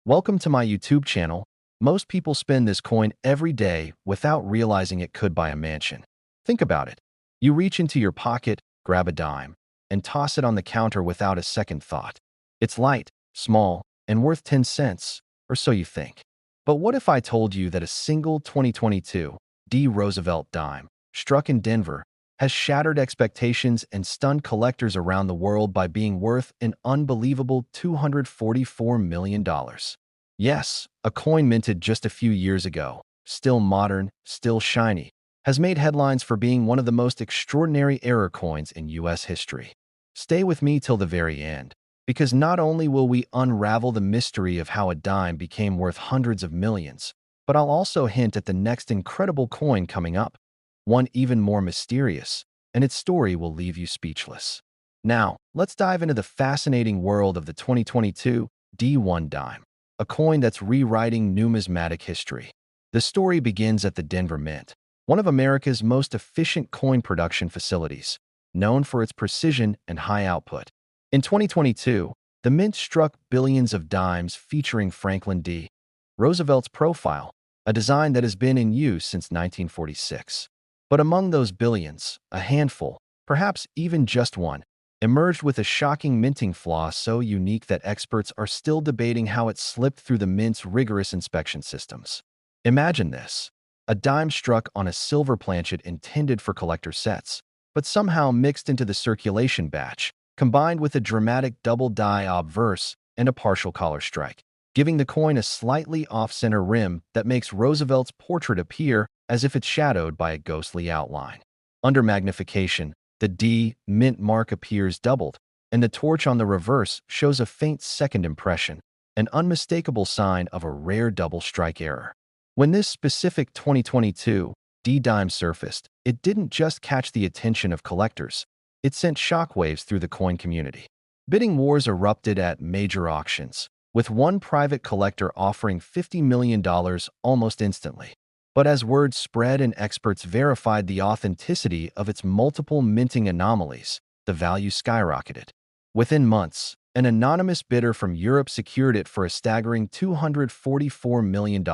Welcome to my YouTube channel. Most people spend this coin every day without realizing it could buy a mansion. Think about it. You reach into your pocket, grab a dime, and toss it on the counter without a second thought. It's light, small, and worth 10 cents, or so you think. But what if I told you that a single 2022 Roosevelt Dime, struck in Denver, has shattered expectations and stunned collectors around the world by being worth an unbelievable $244 million? Yes, a coin minted just a few years ago, still modern, still shiny, has made headlines for being one of the most extraordinary error coins in U.S. history. Stay with me till the very end, because not only will we unravel the mystery of how a dime became worth hundreds of millions, but I'll also hint at the next incredible coin coming up, one even more mysterious, and its story will leave you speechless. Now, let's dive into the fascinating world of the 2022 D1 dime, a coin that's rewriting numismatic history. The story begins at the Denver Mint, one of America's most efficient coin production facilities, known for its precision and high output. In 2022, the Mint struck billions of dimes featuring Franklin D. Roosevelt's profile, a design that has been in use since 1946. But among those billions, a handful, perhaps even just one, emerged with a shocking minting flaw so unique that experts are still debating how it slipped through the Mint's rigorous inspection systems. Imagine this: a dime struck on a silver planchet intended for collector sets, but somehow mixed into the circulation batch, combined with a dramatic double die obverse and a partial collar strike, giving the coin a slightly off-center rim that makes Roosevelt's portrait appear as if it's shadowed by a ghostly outline. Under magnification, the D Mint mark appears doubled, and the torch on the reverse shows a faint second impression, an unmistakable sign of a rare double strike error. When this specific 2022 D dime surfaced, it didn't just catch the attention of collectors, it sent shockwaves through the coin community. Bidding wars erupted at major auctions, with one private collector offering $50 million almost instantly. But as word spread and experts verified the authenticity of its multiple minting anomalies, the value skyrocketed. Within months, an anonymous bidder from Europe secured it for a staggering $244 million,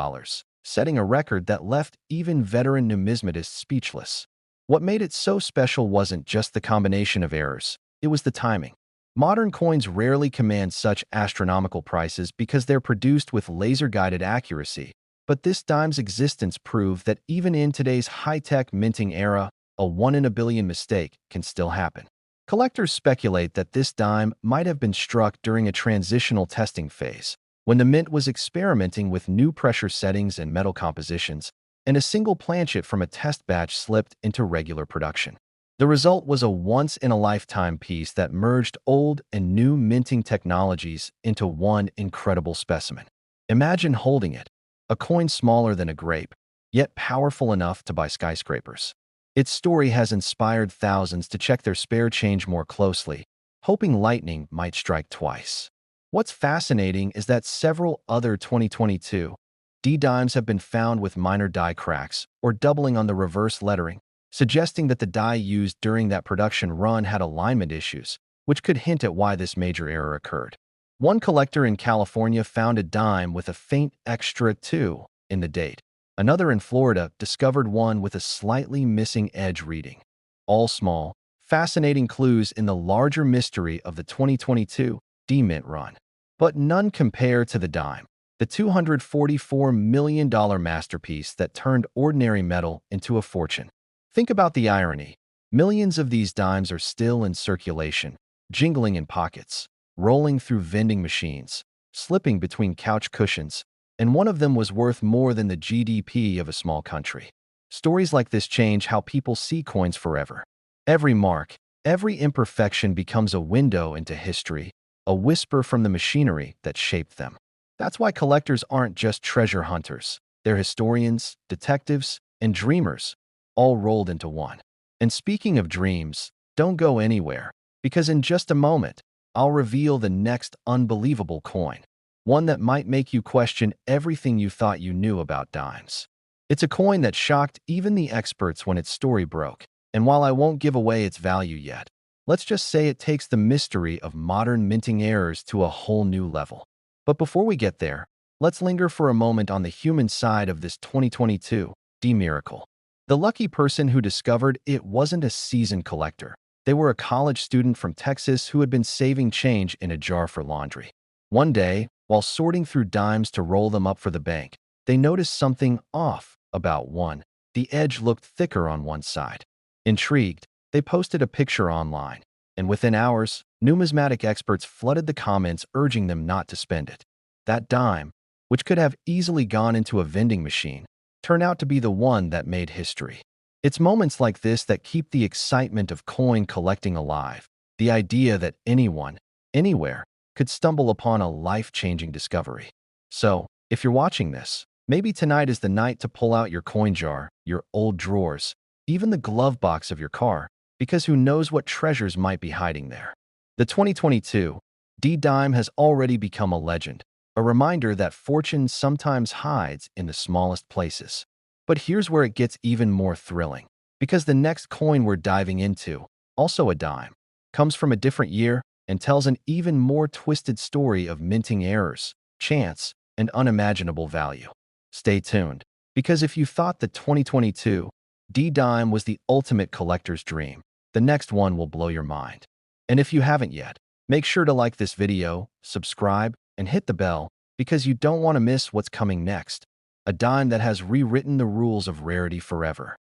setting a record that left even veteran numismatists speechless. What made it so special wasn't just the combination of errors, it was the timing. Modern coins rarely command such astronomical prices because they're produced with laser-guided accuracy, but this dime's existence proved that even in today's high-tech minting era, a one-in-a-billion mistake can still happen. Collectors speculate that this dime might have been struck during a transitional testing phase, when the Mint was experimenting with new pressure settings and metal compositions, and a single planchet from a test batch slipped into regular production. The result was a once-in-a-lifetime piece that merged old and new minting technologies into one incredible specimen. Imagine holding it, a coin smaller than a grape, yet powerful enough to buy skyscrapers. Its story has inspired thousands to check their spare change more closely, hoping lightning might strike twice. What's fascinating is that several other 2022 D dimes have been found with minor die cracks or doubling on the reverse lettering, suggesting that the die used during that production run had alignment issues, which could hint at why this major error occurred. One collector in California found a dime with a faint extra 2 in the date. Another in Florida discovered one with a slightly missing edge reading. All small, fascinating clues in the larger mystery of the 2022 D Mint run. But none compare to the dime, the $244 million masterpiece that turned ordinary metal into a fortune. Think about the irony. Millions of these dimes are still in circulation, jingling in pockets, rolling through vending machines, slipping between couch cushions, and one of them was worth more than the GDP of a small country. Stories like this change how people see coins forever. Every mark, every imperfection becomes a window into history, a whisper from the machinery that shaped them. That's why collectors aren't just treasure hunters. They're historians, detectives, and dreamers, all rolled into one. And speaking of dreams, don't go anywhere, because in just a moment, I'll reveal the next unbelievable coin, one that might make you question everything you thought you knew about dimes. It's a coin that shocked even the experts when its story broke, and while I won't give away its value yet, let's just say it takes the mystery of modern minting errors to a whole new level. But before we get there, let's linger for a moment on the human side of this 2022 D miracle. The lucky person who discovered it wasn't a seasoned collector. They were a college student from Texas who had been saving change in a jar for laundry. One day, while sorting through dimes to roll them up for the bank, they noticed something off about one. The edge looked thicker on one side. Intrigued, they posted a picture online, and within hours, numismatic experts flooded the comments urging them not to spend it. That dime, which could have easily gone into a vending machine, turned out to be the one that made history. It's moments like this that keep the excitement of coin collecting alive, the idea that anyone, anywhere, could stumble upon a life-changing discovery. So, if you're watching this, maybe tonight is the night to pull out your coin jar, your old drawers, even the glove box of your car, because who knows what treasures might be hiding there. The 2022 D-Dime has already become a legend, a reminder that fortune sometimes hides in the smallest places. But here's where it gets even more thrilling, because the next coin we're diving into, also a dime, comes from a different year and tells an even more twisted story of minting errors, chance, and unimaginable value. Stay tuned, because if you thought the 2022 D-Dime was the ultimate collector's dream, the next one will blow your mind. And if you haven't yet, make sure to like this video, subscribe, and hit the bell, because you don't want to miss what's coming next. A dime that has rewritten the rules of rarity forever.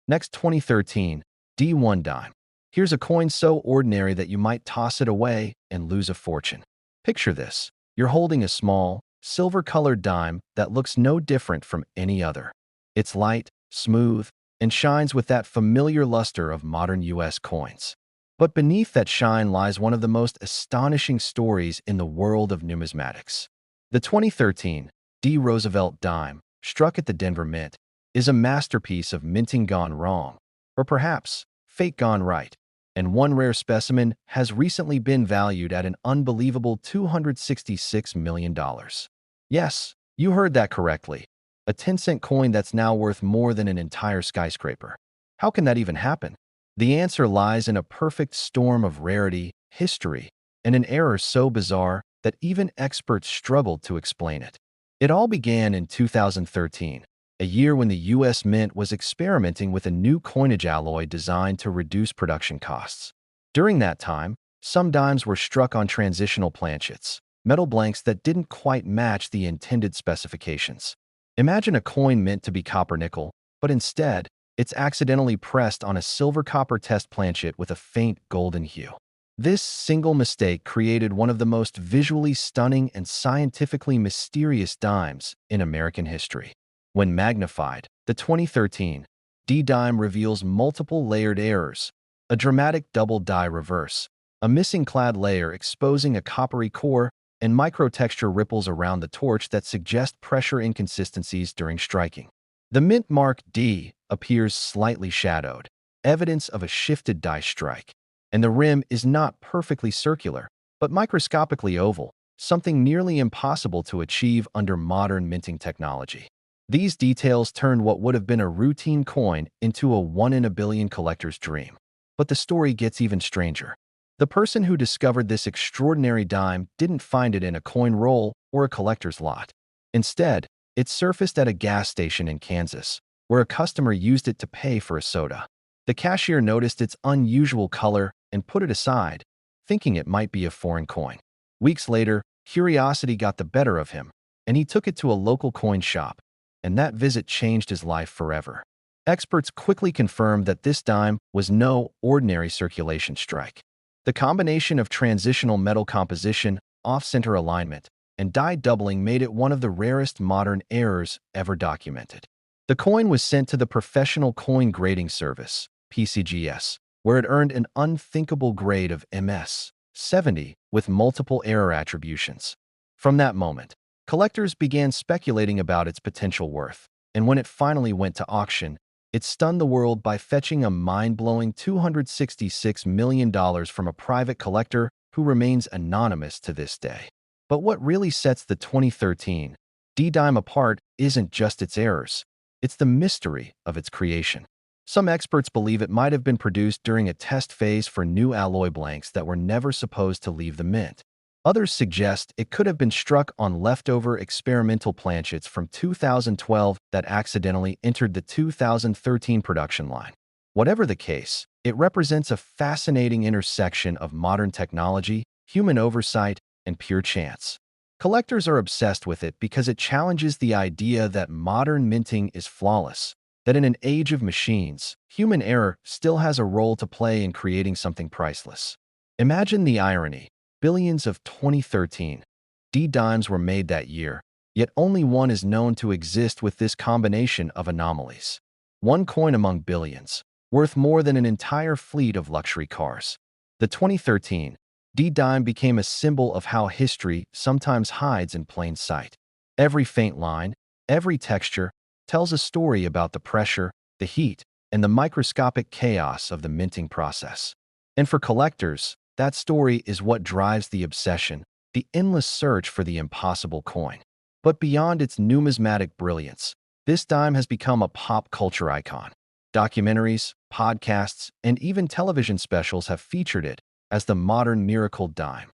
Next, 2013 D1 dime. Here's a coin so ordinary that you might toss it away and lose a fortune. Picture this. You're holding a small, silver-colored dime that looks no different from any other. It's light, smooth, and shines with that familiar luster of modern U.S. coins. But beneath that shine lies one of the most astonishing stories in the world of numismatics. The 2013 D. Roosevelt Dime, struck at the Denver Mint, is a masterpiece of minting gone wrong, or perhaps fate gone right, and one rare specimen has recently been valued at an unbelievable $266 million. Yes, you heard that correctly. A 10-cent coin that's now worth more than an entire skyscraper. How can that even happen? The answer lies in a perfect storm of rarity, history, and an error so bizarre that even experts struggled to explain it. It all began in 2013, a year when the U.S. Mint was experimenting with a new coinage alloy designed to reduce production costs. During that time, some dimes were struck on transitional planchets, metal blanks that didn't quite match the intended specifications. Imagine a coin meant to be copper-nickel, but instead, it's accidentally pressed on a silver-copper test planchet with a faint golden hue. This single mistake created one of the most visually stunning and scientifically mysterious dimes in American history. When magnified, the 2013 D-Dime reveals multiple layered errors, a dramatic double die reverse, a missing clad layer exposing a coppery core, and microtexture ripples around the torch that suggest pressure inconsistencies during striking. The mint mark D appears slightly shadowed, evidence of a shifted die strike, and the rim is not perfectly circular, but microscopically oval, something nearly impossible to achieve under modern minting technology. These details turned what would have been a routine coin into a one-in-a-billion collector's dream. But the story gets even stranger. The person who discovered this extraordinary dime didn't find it in a coin roll or a collector's lot. Instead, it surfaced at a gas station in Kansas, where a customer used it to pay for a soda. The cashier noticed its unusual color and put it aside, thinking it might be a foreign coin. Weeks later, curiosity got the better of him, and he took it to a local coin shop, and that visit changed his life forever. Experts quickly confirmed that this dime was no ordinary circulation strike. The combination of transitional metal composition, off-center alignment, and die doubling made it one of the rarest modern errors ever documented. The coin was sent to the Professional Coin Grading Service, PCGS, where it earned an unthinkable grade of MS 70 with multiple error attributions. From that moment, collectors began speculating about its potential worth, and when it finally went to auction, it stunned the world by fetching a mind-blowing $266 million from a private collector who remains anonymous to this day. But what really sets the 2013 D-Dime apart isn't just its errors, it's the mystery of its creation. Some experts believe it might have been produced during a test phase for new alloy blanks that were never supposed to leave the mint. Others suggest it could have been struck on leftover experimental planchets from 2012 that accidentally entered the 2013 production line. Whatever the case, it represents a fascinating intersection of modern technology, human oversight, and pure chance. Collectors are obsessed with it because it challenges the idea that modern minting is flawless, that in an age of machines, human error still has a role to play in creating something priceless. Imagine the irony. Billions of 2013 D-dimes were made that year, yet only one is known to exist with this combination of anomalies. One coin among billions, worth more than an entire fleet of luxury cars. The 2013 D-dime became a symbol of how history sometimes hides in plain sight. Every faint line, every texture, tells a story about the pressure, the heat, and the microscopic chaos of the minting process. And for collectors, that story is what drives the obsession, the endless search for the impossible coin. But beyond its numismatic brilliance, this dime has become a pop culture icon. Documentaries, podcasts, and even television specials have featured it as the modern miracle dime.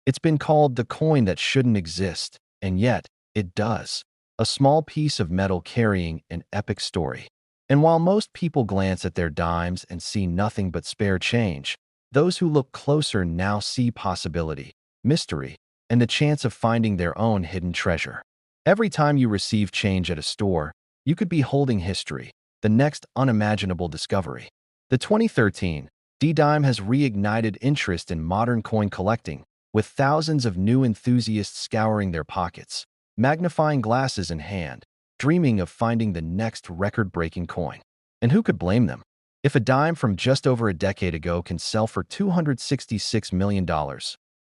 It's been called the coin that shouldn't exist, and yet it does. A small piece of metal carrying an epic story. And while most people glance at their dimes and see nothing but spare change, those who look closer now see possibility, mystery, and the chance of finding their own hidden treasure. Every time you receive change at a store, you could be holding history, the next unimaginable discovery. The 2013 D-dime has reignited interest in modern coin collecting, with thousands of new enthusiasts scouring their pockets, magnifying glasses in hand, dreaming of finding the next record-breaking coin. And who could blame them? If a dime from just over a decade ago can sell for $266 million,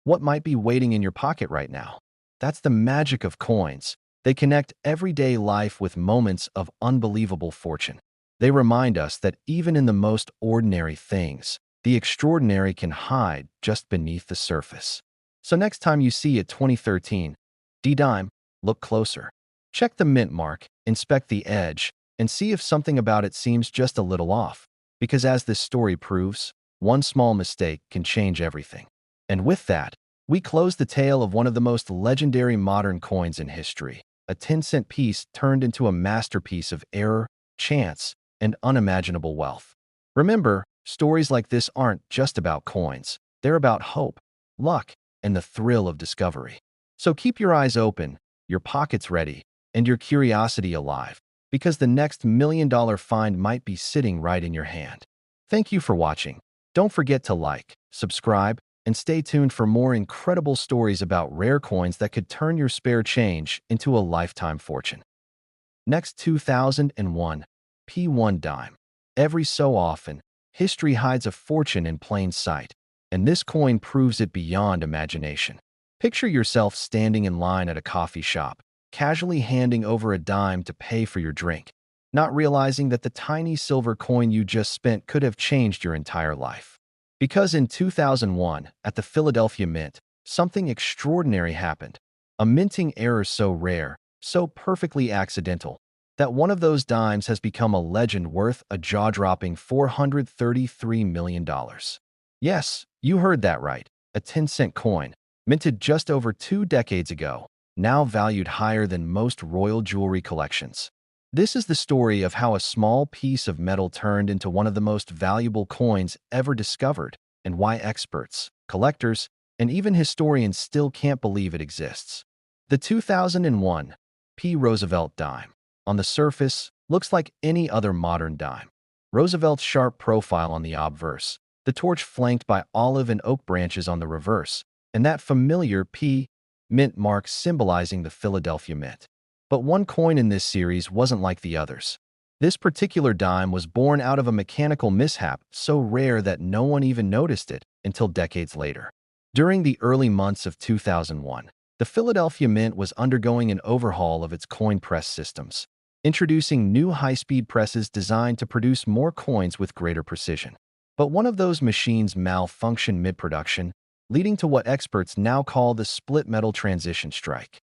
what might be waiting in your pocket right now? That's the magic of coins. They connect everyday life with moments of unbelievable fortune. They remind us that even in the most ordinary things, the extraordinary can hide just beneath the surface. So next time you see a 2013 D-dime, look closer. Check the mint mark, inspect the edge, and see if something about it seems just a little off. Because as this story proves, one small mistake can change everything. And with that, we close the tale of one of the most legendary modern coins in history, a 10-cent piece turned into a masterpiece of error, chance, and unimaginable wealth. Remember, stories like this aren't just about coins. They're about hope, luck, and the thrill of discovery. So keep your eyes open, your pockets ready, and your curiosity alive, because the next million-dollar find might be sitting right in your hand. Thank you for watching. Don't forget to like, subscribe, and stay tuned for more incredible stories about rare coins that could turn your spare change into a lifetime fortune. Next, 2001 P1 dime. Every so often, history hides a fortune in plain sight, and this coin proves it beyond imagination. Picture yourself standing in line at a coffee shop, casually handing over a dime to pay for your drink, not realizing that the tiny silver coin you just spent could have changed your entire life. Because in 2001, at the Philadelphia Mint, something extraordinary happened. A minting error so rare, so perfectly accidental, that one of those dimes has become a legend worth a jaw-dropping $433 million. Yes, you heard that right, a 10-cent coin, minted just over 2 decades ago, now valued higher than most royal jewelry collections. This is the story of how a small piece of metal turned into one of the most valuable coins ever discovered, and why experts, collectors, and even historians still can't believe it exists. The 2001 P. Roosevelt Dime, on the surface, looks like any other modern dime. Roosevelt's sharp profile on the obverse, the torch flanked by olive and oak branches on the reverse, and that familiar P. mint mark symbolizing the Philadelphia Mint. But one coin in this series wasn't like the others. This particular dime was born out of a mechanical mishap so rare that no one even noticed it until decades later. During the early months of 2001, the Philadelphia Mint was undergoing an overhaul of its coin press systems, introducing new high-speed presses designed to produce more coins with greater precision. But one of those machines malfunctioned mid-production, leading to what experts now call the split metal transition strike.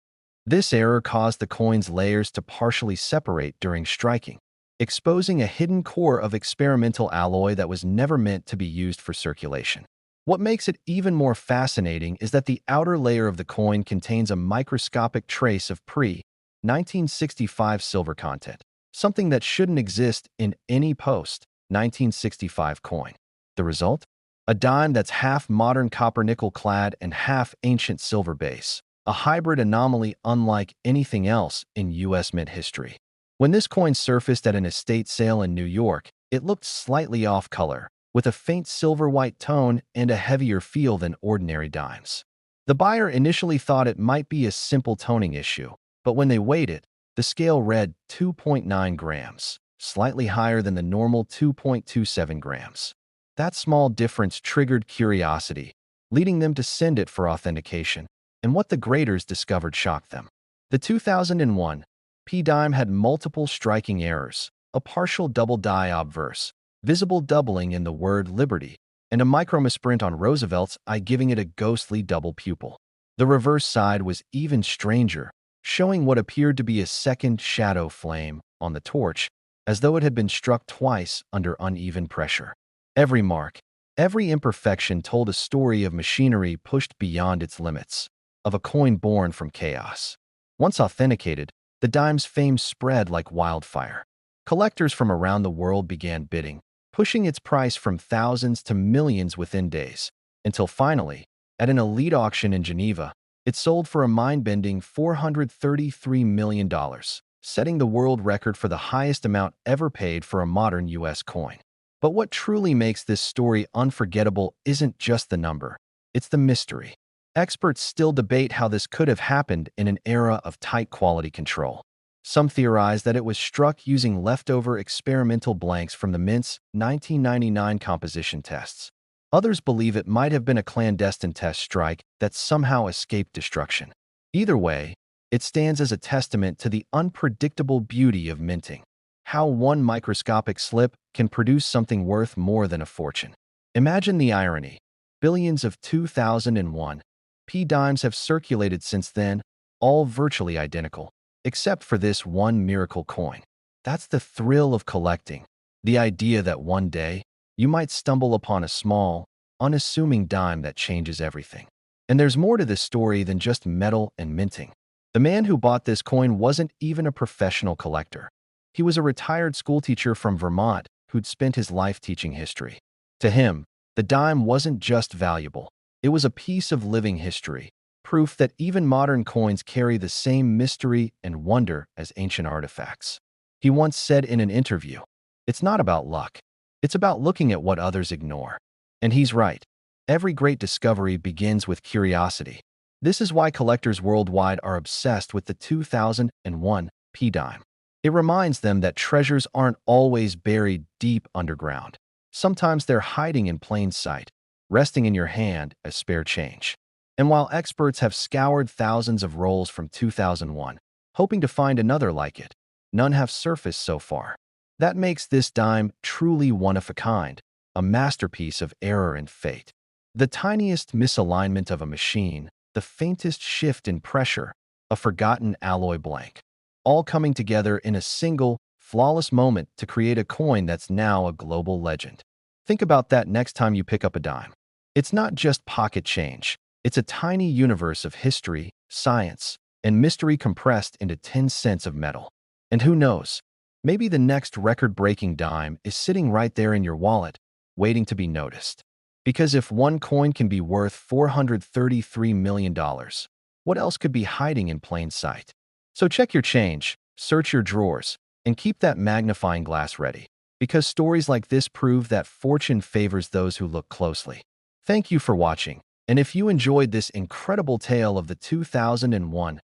This error caused the coin's layers to partially separate during striking, exposing a hidden core of experimental alloy that was never meant to be used for circulation. What makes it even more fascinating is that the outer layer of the coin contains a microscopic trace of pre-1965 silver content, something that shouldn't exist in any post-1965 coin. The result? A dime that's half modern copper-nickel clad and half ancient silver base, a hybrid anomaly unlike anything else in U.S. mint history. When this coin surfaced at an estate sale in New York, it looked slightly off-color, with a faint silver-white tone and a heavier feel than ordinary dimes. The buyer initially thought it might be a simple toning issue, but when they weighed it, the scale read 2.9 grams, slightly higher than the normal 2.27 grams. That small difference triggered curiosity, leading them to send it for authentication, and what the graders discovered shocked them. The 2001 P-dime had multiple striking errors, a partial double die obverse, visible doubling in the word liberty, and a micromisprint on Roosevelt's I, giving it a ghostly double pupil. The reverse side was even stranger, showing what appeared to be a second shadow flame on the torch, as though it had been struck twice under uneven pressure. Every mark, every imperfection told a story of machinery pushed beyond its limits, of a coin born from chaos. Once authenticated, the dime's fame spread like wildfire. Collectors from around the world began bidding, pushing its price from thousands to millions within days, until finally, at an elite auction in Geneva, it sold for a mind-bending $433 million, setting the world record for the highest amount ever paid for a modern U.S. coin. But what truly makes this story unforgettable isn't just the number, it's the mystery. Experts still debate how this could have happened in an era of tight quality control. Some theorize that it was struck using leftover experimental blanks from the Mint's 1999 composition tests. Others believe it might have been a clandestine test strike that somehow escaped destruction. Either way, it stands as a testament to the unpredictable beauty of minting. How one microscopic slip can produce something worth more than a fortune. Imagine the irony. Billions of 2001 P-dimes have circulated since then, all virtually identical, except for this one miracle coin. That's the thrill of collecting, the idea that one day you might stumble upon a small, unassuming dime that changes everything. And there's more to this story than just metal and minting. The man who bought this coin wasn't even a professional collector. He was a retired schoolteacher from Vermont who'd spent his life teaching history. To him, the dime wasn't just valuable. It was a piece of living history, proof that even modern coins carry the same mystery and wonder as ancient artifacts. He once said in an interview, "It's not about luck. It's about looking at what others ignore." And he's right. Every great discovery begins with curiosity. This is why collectors worldwide are obsessed with the 2001 P-dime. It reminds them that treasures aren't always buried deep underground. Sometimes they're hiding in plain sight, resting in your hand as spare change. And while experts have scoured thousands of rolls from 2001, hoping to find another like it, none have surfaced so far. That makes this dime truly one of a kind, a masterpiece of error and fate. The tiniest misalignment of a machine, the faintest shift in pressure, a forgotten alloy blank, all coming together in a single, flawless moment to create a coin that's now a global legend. Think about that next time you pick up a dime. It's not just pocket change. It's a tiny universe of history, science, and mystery compressed into 10 cents of metal. And who knows, maybe the next record-breaking dime is sitting right there in your wallet, waiting to be noticed. Because if one coin can be worth $433 million, what else could be hiding in plain sight? So check your change, search your drawers, and keep that magnifying glass ready. Because stories like this prove that fortune favors those who look closely. Thank you for watching. And if you enjoyed this incredible tale of the 2001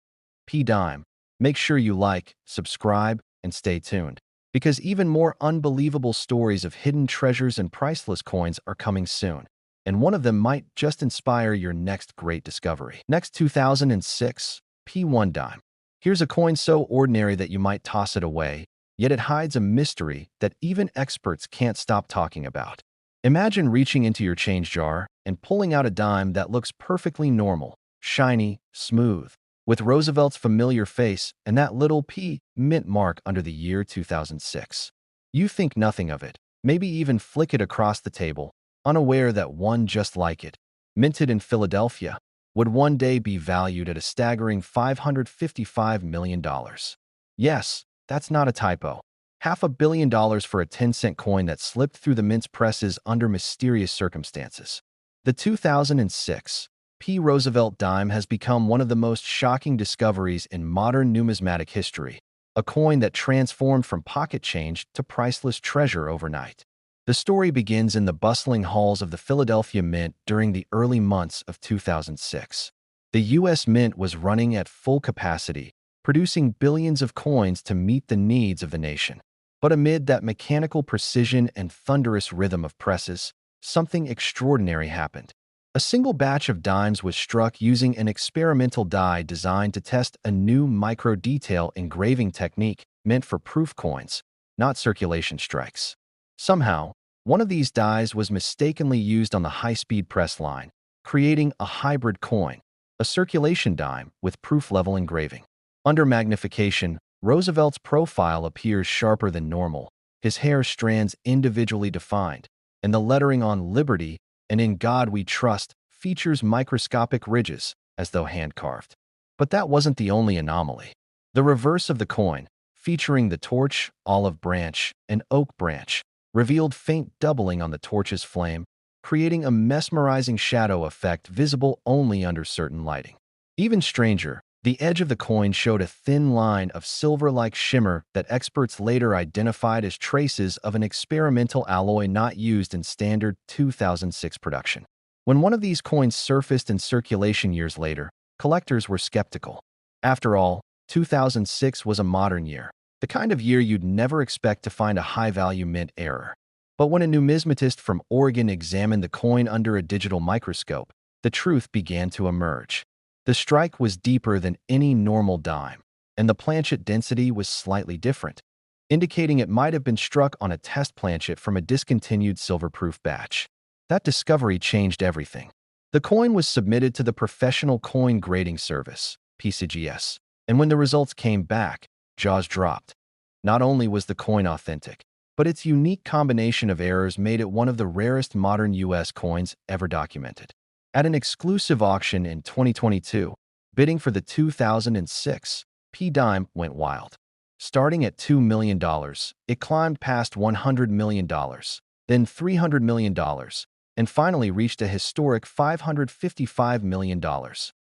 P-dime, make sure you like, subscribe, and stay tuned, because even more unbelievable stories of hidden treasures and priceless coins are coming soon, and one of them might just inspire your next great discovery. Next, 2006 P1 dime. Here's a coin so ordinary that you might toss it away, yet it hides a mystery that even experts can't stop talking about. Imagine reaching into your change jar and pulling out a dime that looks perfectly normal, shiny, smooth, with Roosevelt's familiar face and that little P mint mark under the year 2006. You think nothing of it, maybe even flick it across the table, unaware that one just like it, minted in Philadelphia, would one day be valued at a staggering $555 million. Yes, that's not a typo. $500 million for a 10-cent coin that slipped through the mint's presses under mysterious circumstances. The 2006 Roosevelt Dime has become one of the most shocking discoveries in modern numismatic history, a coin that transformed from pocket change to priceless treasure overnight. The story begins in the bustling halls of the Philadelphia Mint during the early months of 2006. The U.S. Mint was running at full capacity, producing billions of coins to meet the needs of the nation. But amid that mechanical precision and thunderous rhythm of presses, something extraordinary happened. A single batch of dimes was struck using an experimental die designed to test a new micro-detail engraving technique meant for proof coins, not circulation strikes. Somehow, one of these dies was mistakenly used on the high-speed press line, creating a hybrid coin, a circulation dime with proof-level engraving. Under magnification, Roosevelt's profile appears sharper than normal, his hair strands individually defined, and the lettering on Liberty and In God We Trust features microscopic ridges, as though hand-carved. But that wasn't the only anomaly. The reverse of the coin, featuring the torch, olive branch, and oak branch, revealed faint doubling on the torch's flame, creating a mesmerizing shadow effect visible only under certain lighting. Even stranger, the edge of the coin showed a thin line of silver-like shimmer that experts later identified as traces of an experimental alloy not used in standard 2006 production. When one of these coins surfaced in circulation years later, collectors were skeptical. After all, 2006 was a modern year, the kind of year you'd never expect to find a high-value mint error. But when a numismatist from Oregon examined the coin under a digital microscope, the truth began to emerge. The strike was deeper than any normal dime, and the planchet density was slightly different, indicating it might have been struck on a test planchet from a discontinued silver-proof batch. That discovery changed everything. The coin was submitted to the Professional Coin Grading Service, PCGS, and when the results came back, jaws dropped. Not only was the coin authentic, but its unique combination of errors made it one of the rarest modern U.S. coins ever documented. At an exclusive auction in 2022, bidding for the 2006 Dime went wild. Starting at $2 million, it climbed past $100 million, then $300 million, and finally reached a historic $555 million,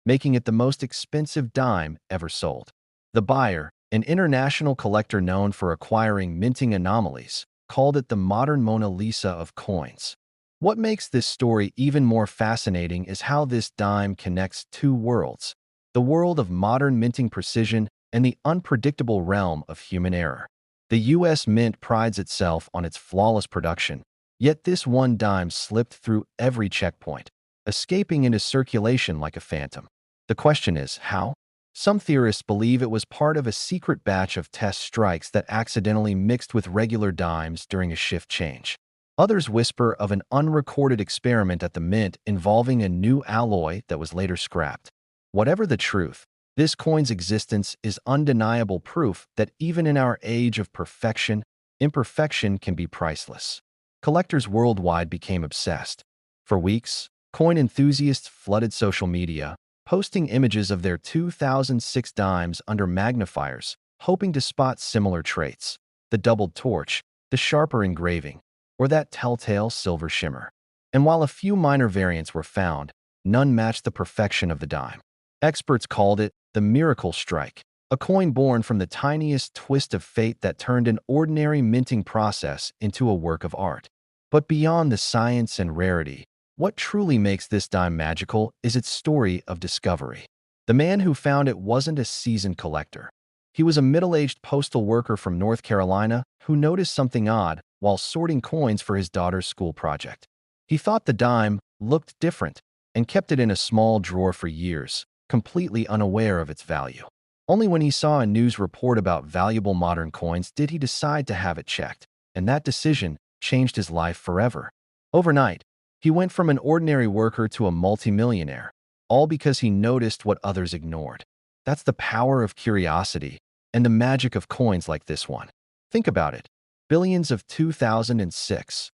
making it the most expensive dime ever sold. The buyer, an international collector known for acquiring minting anomalies, called it the modern Mona Lisa of coins. What makes this story even more fascinating is how this dime connects two worlds, the world of modern minting precision and the unpredictable realm of human error. The U.S. Mint prides itself on its flawless production, yet this one dime slipped through every checkpoint, escaping into circulation like a phantom. The question is, how? Some theorists believe it was part of a secret batch of test strikes that accidentally mixed with regular dimes during a shift change. Others whisper of an unrecorded experiment at the Mint involving a new alloy that was later scrapped. Whatever the truth, this coin's existence is undeniable proof that even in our age of perfection, imperfection can be priceless. Collectors worldwide became obsessed. For weeks, coin enthusiasts flooded social media, posting images of their 2006 dimes under magnifiers, hoping to spot similar traits: the doubled torch, the sharper engraving, or that telltale silver shimmer. And while a few minor variants were found, none matched the perfection of the dime. Experts called it the miracle strike, a coin born from the tiniest twist of fate that turned an ordinary minting process into a work of art. But beyond the science and rarity, what truly makes this dime magical is its story of discovery. The man who found it wasn't a seasoned collector. He was a middle-aged postal worker from North Carolina who noticed something odd while sorting coins for his daughter's school project. He thought the dime looked different and kept it in a small drawer for years, completely unaware of its value. Only when he saw a news report about valuable modern coins did he decide to have it checked, and that decision changed his life forever. Overnight, he went from an ordinary worker to a multimillionaire, all because he noticed what others ignored. That's the power of curiosity and the magic of coins like this one. Think about it. Billions of 2006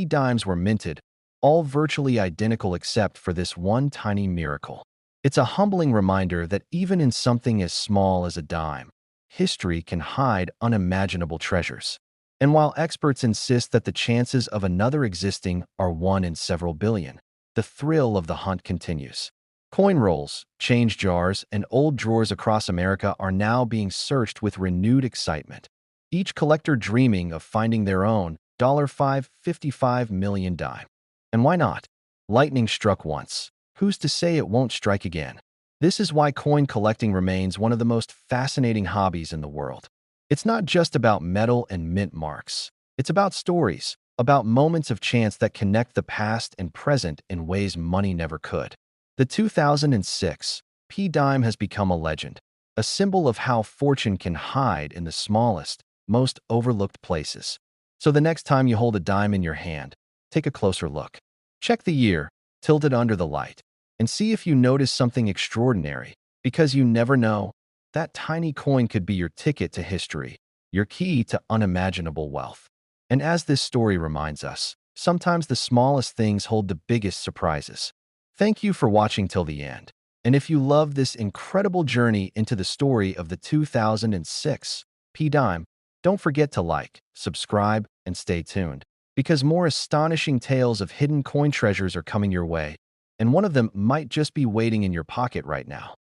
dimes were minted, all virtually identical except for this one tiny miracle. It's a humbling reminder that even in something as small as a dime, history can hide unimaginable treasures. And while experts insist that the chances of another existing are 1 in several billion, the thrill of the hunt continues. Coin rolls, change jars, and old drawers across America are now being searched with renewed excitement, each collector dreaming of finding their own $555 million dime. And why not? Lightning struck once. Who's to say it won't strike again? This is why coin collecting remains one of the most fascinating hobbies in the world. It's not just about metal and mint marks. It's about stories, about moments of chance that connect the past and present in ways money never could. The 2006 P dime has become a legend, a symbol of how fortune can hide in the smallest, most overlooked places. So the next time you hold a dime in your hand, take a closer look. Check the year, tilt it under the light, and see if you notice something extraordinary, because you never know. That tiny coin could be your ticket to history, your key to unimaginable wealth. And as this story reminds us, sometimes the smallest things hold the biggest surprises. Thank you for watching till the end. And if you love this incredible journey into the story of the 2006 P dime, don't forget to like, subscribe, and stay tuned, because more astonishing tales of hidden coin treasures are coming your way, and one of them might just be waiting in your pocket right now.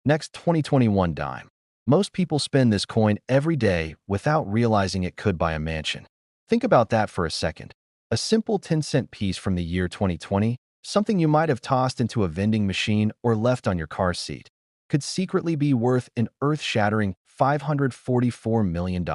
Next, 2021 dime. Most people spend this coin every day without realizing it could buy a mansion. Think about that for a second. A simple 10-cent piece from the year 2020, something you might have tossed into a vending machine or left on your car seat, could secretly be worth an earth-shattering $544 million.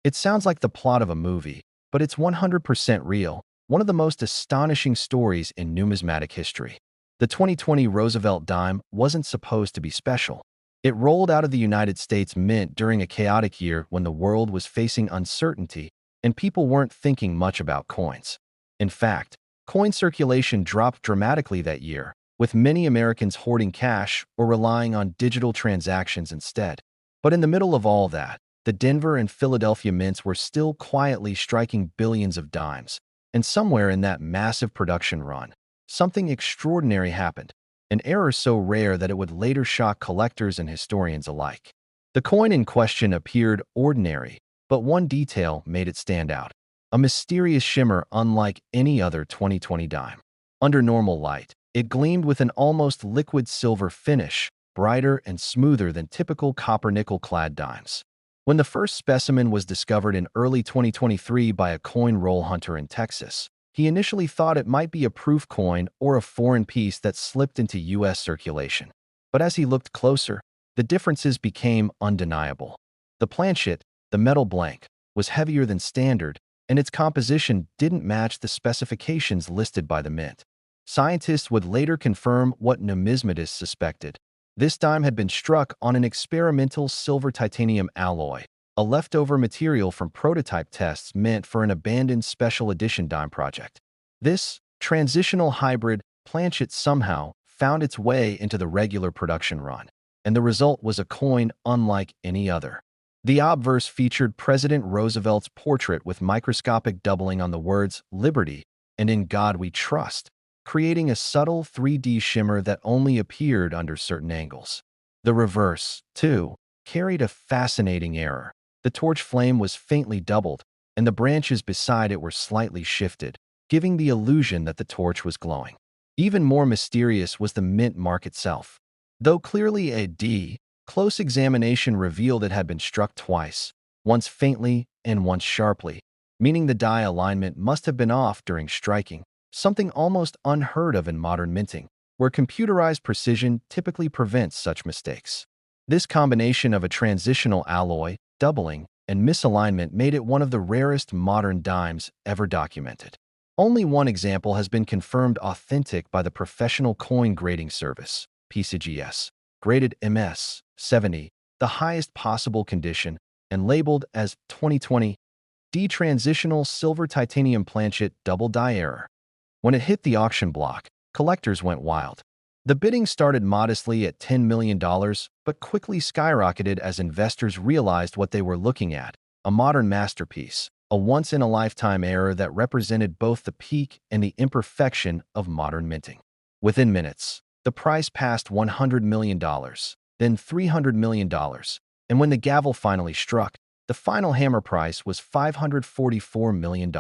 It sounds like the plot of a movie, but it's 100% real, one of the most astonishing stories in numismatic history. The 2020 Roosevelt Dime wasn't supposed to be special. It rolled out of the United States Mint during a chaotic year when the world was facing uncertainty and people weren't thinking much about coins. In fact, coin circulation dropped dramatically that year, with many Americans hoarding cash or relying on digital transactions instead. But in the middle of all that, the Denver and Philadelphia mints were still quietly striking billions of dimes, and somewhere in that massive production run, something extraordinary happened, an error so rare that it would later shock collectors and historians alike. The coin in question appeared ordinary, but one detail made it stand out: a mysterious shimmer unlike any other 2020 dime. Under normal light, it gleamed with an almost liquid silver finish, brighter and smoother than typical copper-nickel-clad dimes. When the first specimen was discovered in early 2023 by a coin roll hunter in Texas, he initially thought it might be a proof coin or a foreign piece that slipped into U.S. circulation. But as he looked closer, the differences became undeniable. The planchet, the metal blank, was heavier than standard, and its composition didn't match the specifications listed by the mint. Scientists would later confirm what numismatists suspected. This dime had been struck on an experimental silver titanium alloy, a leftover material from prototype tests meant for an abandoned special edition dime project. This transitional hybrid planchet somehow found its way into the regular production run, and the result was a coin unlike any other. The obverse featured President Roosevelt's portrait with microscopic doubling on the words "Liberty" and "In God We Trust," creating a subtle 3D shimmer that only appeared under certain angles. The reverse, too, carried a fascinating error. The torch flame was faintly doubled, and the branches beside it were slightly shifted, giving the illusion that the torch was glowing. Even more mysterious was the mint mark itself. Though clearly a D, close examination revealed it had been struck twice, once faintly and once sharply, meaning the die alignment must have been off during striking, something almost unheard of in modern minting, where computerized precision typically prevents such mistakes. This combination of a transitional alloy, doubling, and misalignment made it one of the rarest modern dimes ever documented. Only one example has been confirmed authentic by the Professional Coin Grading Service, PCGS, graded MS-70, the highest possible condition, and labeled as 2020 D-Transitional Silver Titanium Planchet Double Die Error. When it hit the auction block, collectors went wild. The bidding started modestly at $10 million, but quickly skyrocketed as investors realized what they were looking at: a modern masterpiece, a once-in-a-lifetime error that represented both the peak and the imperfection of modern minting. Within minutes, the price passed $100 million, then $300 million, and when the gavel finally struck, the final hammer price was $544 million.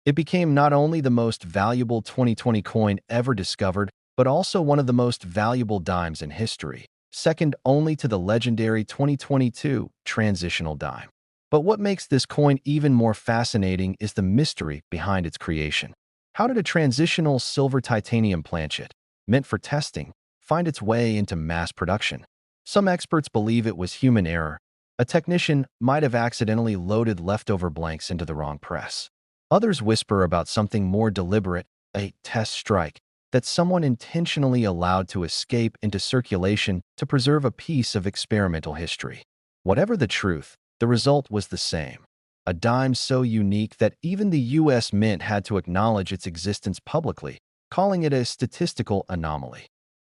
It became not only the most valuable 2020 coin ever discovered, but also one of the most valuable dimes in history, second only to the legendary 2022 transitional dime. But what makes this coin even more fascinating is the mystery behind its creation. How did a transitional silver titanium planchet, meant for testing, find its way into mass production? Some experts believe it was human error. A technician might have accidentally loaded leftover blanks into the wrong press. Others whisper about something more deliberate, a test strike, that someone intentionally allowed to escape into circulation to preserve a piece of experimental history. Whatever the truth, the result was the same. A dime so unique that even the U.S. Mint had to acknowledge its existence publicly, calling it a statistical anomaly.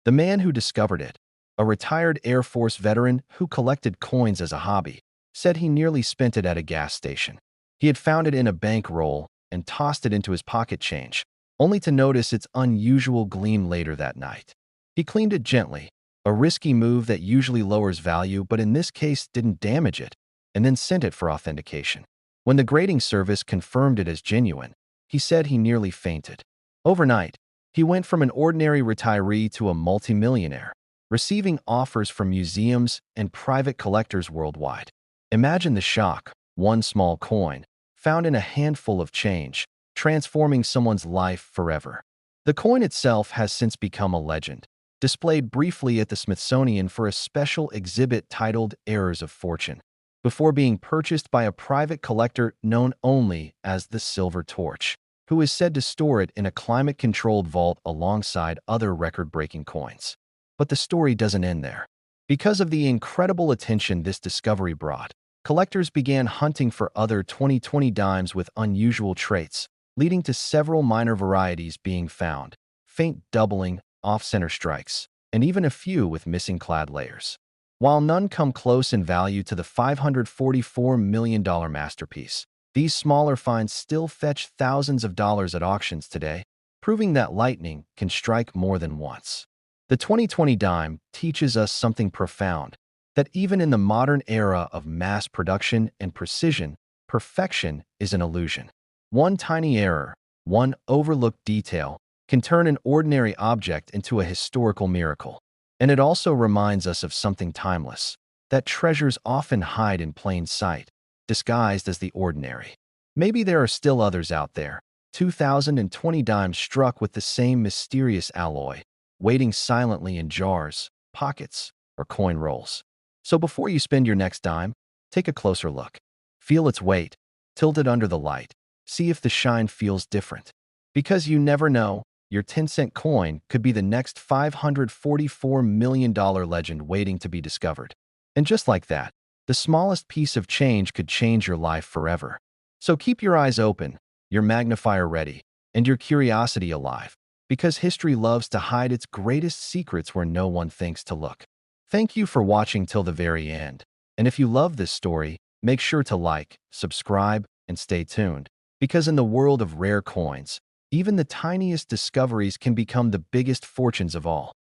The man who discovered it, a retired Air Force veteran who collected coins as a hobby, said he nearly spent it at a gas station. He had found it in a bankroll and tossed it into his pocket change, only to notice its unusual gleam later that night. He cleaned it gently, a risky move that usually lowers value but in this case didn't damage it, and then sent it for authentication. When the grading service confirmed it as genuine, he said he nearly fainted. Overnight, he went from an ordinary retiree to a multimillionaire, receiving offers from museums and private collectors worldwide. Imagine the shock, one small coin, found in a handful of change, transforming someone's life forever. The coin itself has since become a legend, displayed briefly at the Smithsonian for a special exhibit titled Errors of Fortune, before being purchased by a private collector known only as the Silver Torch, who is said to store it in a climate-controlled vault alongside other record-breaking coins. But the story doesn't end there. Because of the incredible attention this discovery brought, collectors began hunting for other 2020 dimes with unusual traits, leading to several minor varieties being found, faint doubling, off-center strikes, and even a few with missing clad layers. While none come close in value to the $544 million masterpiece, these smaller finds still fetch thousands of dollars at auctions today, proving that lightning can strike more than once. The 2020 dime teaches us something profound, that even in the modern era of mass production and precision, perfection is an illusion. One tiny error, one overlooked detail, can turn an ordinary object into a historical miracle. And it also reminds us of something timeless, that treasures often hide in plain sight, disguised as the ordinary. Maybe there are still others out there, 2020 dimes struck with the same mysterious alloy, waiting silently in jars, pockets, or coin rolls. So before you spend your next dime, take a closer look. Feel its weight, tilt it under the light, see if the shine feels different. Because you never know, your 10-cent coin could be the next $544 million legend waiting to be discovered. And just like that, the smallest piece of change could change your life forever. So keep your eyes open, your magnifier ready, and your curiosity alive, because history loves to hide its greatest secrets where no one thinks to look. Thank you for watching till the very end. And if you love this story, make sure to like, subscribe, and stay tuned, because in the world of rare coins, even the tiniest discoveries can become the biggest fortunes of all.